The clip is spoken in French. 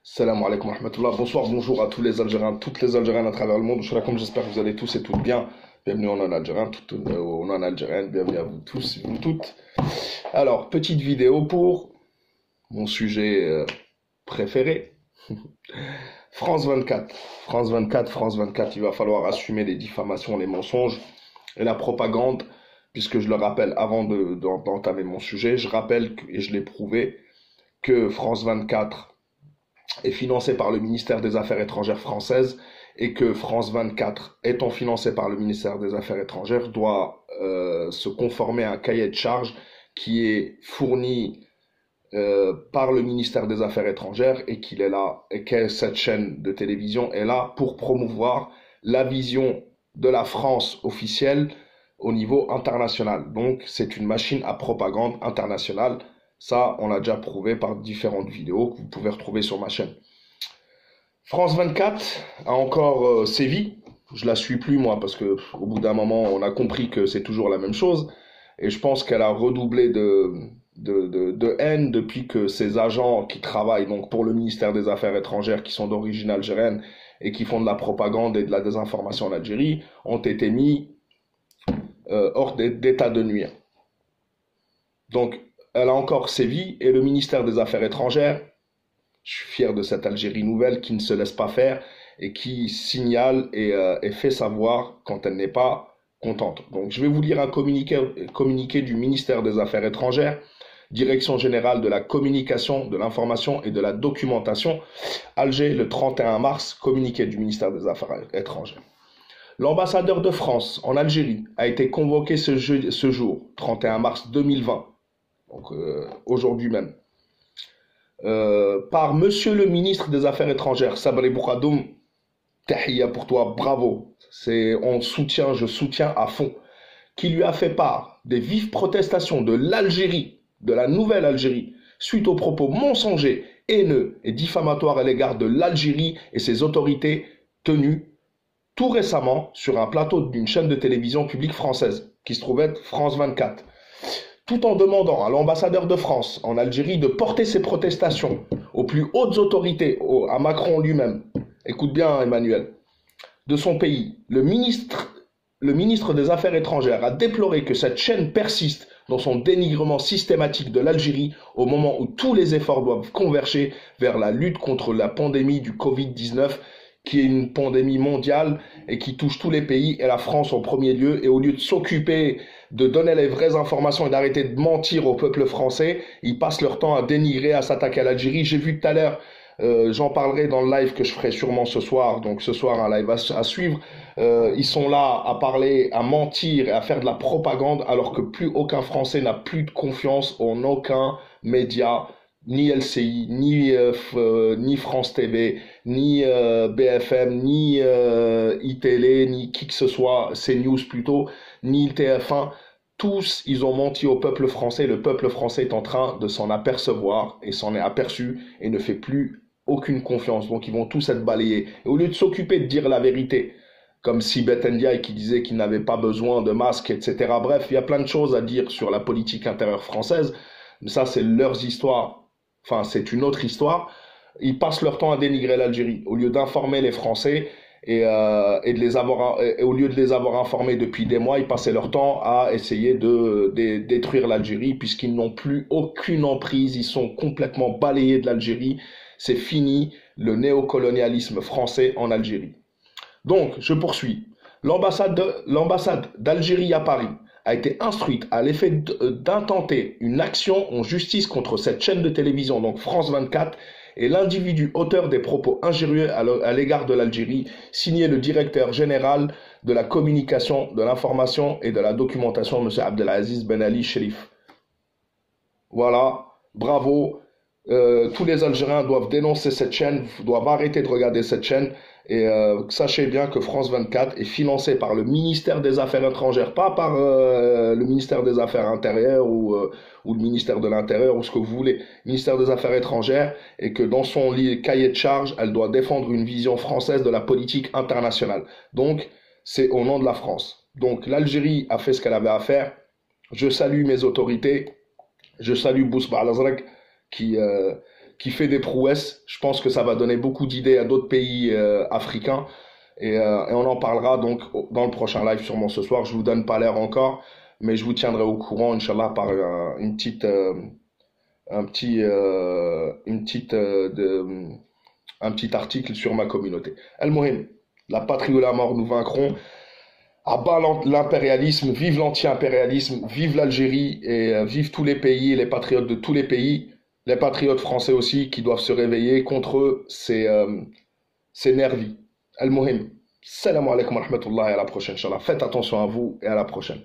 Salam alaikum wa rahmatullah. Bonsoir, bonjour à tous les Algériens, toutes les Algériennes à travers le monde. Comme j'espère que vous allez tous et toutes bien. Bienvenue en Algérien, en Algérienne, bienvenue à vous tous, vous toutes. Alors, petite vidéo pour mon sujet préféré. France 24. France 24, France 24, il va falloir assumer les diffamations, les mensonges et la propagande, puisque je le rappelle avant d'entamer mon sujet, je rappelle, et je l'ai prouvé, que France 24 est financé par le ministère des Affaires étrangères française et que France 24, étant financé par le ministère des Affaires étrangères, doit se conformer à un cahier de charges qui est fourni par le ministère des Affaires étrangères et qu'il est là, et que cette chaîne de télévision est là pour promouvoir la vision de la France officielle au niveau international. Donc c'est une machine à propagande internationale. Ça, on l'a déjà prouvé par différentes vidéos que vous pouvez retrouver sur ma chaîne. France 24 a encore sévi. Je la suis plus, moi, parce que au bout d'un moment, on a compris que c'est toujours la même chose. Et je pense qu'elle a redoublé de haine depuis que ces agents qui travaillent donc pour le ministère des Affaires étrangères, qui sont d'origine algérienne et qui font de la propagande et de la désinformation en Algérie, ont été mis hors d'état de nuire. Donc, elle a encore sévi et le ministère des Affaires étrangères, je suis fier de cette Algérie nouvelle qui ne se laisse pas faire et qui signale et fait savoir quand elle n'est pas contente. Donc je vais vous lire un communiqué du ministère des Affaires étrangères, Direction générale de la communication, de l'information et de la documentation, Alger le 31 mars, communiqué du ministère des Affaires étrangères. L'ambassadeur de France en Algérie a été convoqué ce jour, 31 mars 2020, donc aujourd'hui même, par Monsieur le ministre des Affaires étrangères, Sabri Boukhadoum. Tahia pour toi, bravo. Je soutiens à fond. Qui lui a fait part des vives protestations de l'Algérie, de la nouvelle Algérie, suite aux propos mensongers, haineux et diffamatoires à l'égard de l'Algérie et ses autorités tenus tout récemment sur un plateau d'une chaîne de télévision publique française, qui se trouvait être France 24. Tout en demandant à l'ambassadeur de France en Algérie de porter ses protestations aux plus hautes autorités, à Macron lui-même. Écoute bien, Emmanuel. De son pays, le ministre des Affaires étrangères a déploré que cette chaîne persiste dans son dénigrement systématique de l'Algérie au moment où tous les efforts doivent converger vers la lutte contre la pandémie du Covid-19, qui est une pandémie mondiale et qui touche tous les pays et la France en premier lieu. Et au lieu de s'occuper de donner les vraies informations et d'arrêter de mentir au peuple français, ils passent leur temps à dénigrer, à s'attaquer à l'Algérie. J'ai vu tout à l'heure, j'en parlerai dans le live que je ferai sûrement ce soir, donc ce soir un live à suivre. Ils sont là à parler, à mentir et à faire de la propagande alors que plus aucun Français n'a plus de confiance en aucun média, ni LCI, ni France TV, ni BFM, ni iTélé, ni qui que ce soit, CNews plutôt, ni TF1. Tous, ils ont menti au peuple français. Le peuple français est en train de s'en apercevoir et s'en est aperçu et ne fait plus aucune confiance. Donc ils vont tous être balayés. Et au lieu de s'occuper de dire la vérité, comme Sibeth Ndiaye qui disait qu'il n'avait pas besoin de masques, etc. Bref, il y a plein de choses à dire sur la politique intérieure française. Mais ça, c'est leurs histoires. Enfin, c'est une autre histoire. Ils passent leur temps à dénigrer l'Algérie. Au lieu d'informer les Français et de les avoir, et au lieu de les avoir informés depuis des mois, ils passaient leur temps à essayer de détruire l'Algérie puisqu'ils n'ont plus aucune emprise. Ils sont complètement balayés de l'Algérie. C'est fini le néocolonialisme français en Algérie. Donc, je poursuis. L'ambassade d'Algérie à Paris a été instruite à l'effet d'intenter une action en justice contre cette chaîne de télévision, donc France 24, et l'individu auteur des propos injurieux à l'égard de l'Algérie, signé le directeur général de la communication, de l'information et de la documentation, M. Abdelaziz Ben Ali Sherif. Voilà, bravo. Tous les Algériens doivent dénoncer cette chaîne, doivent arrêter de regarder cette chaîne. Et sachez bien que France 24 est financé par le ministère des Affaires étrangères, pas par le ministère des Affaires intérieures ou le ministère de l'Intérieur ou ce que vous voulez, ministère des Affaires étrangères, et que dans son cahier de charge, elle doit défendre une vision française de la politique internationale. Donc, c'est au nom de la France. Donc, l'Algérie a fait ce qu'elle avait à faire. Je salue mes autorités. Je salue Boussba Al-Azraq qui qui fait des prouesses. Je pense que ça va donner beaucoup d'idées à d'autres pays africains. Et on en parlera donc dans le prochain live sûrement ce soir. Je vous donne pas l'air encore, mais je vous tiendrai au courant, Inch'Allah, par une petite, une petite, un petit article sur ma communauté. Al-Muhim, la patrie ou la mort, nous vaincrons. À bas l'impérialisme, vive l'anti-impérialisme, vive l'Algérie et vive tous les pays, les patriotes de tous les pays, les patriotes français aussi qui doivent se réveiller contre ces nervis. Al-Muhim, salam alaikum wa rahmatullah et à la prochaine, Inch'Allah. Faites attention à vous et à la prochaine.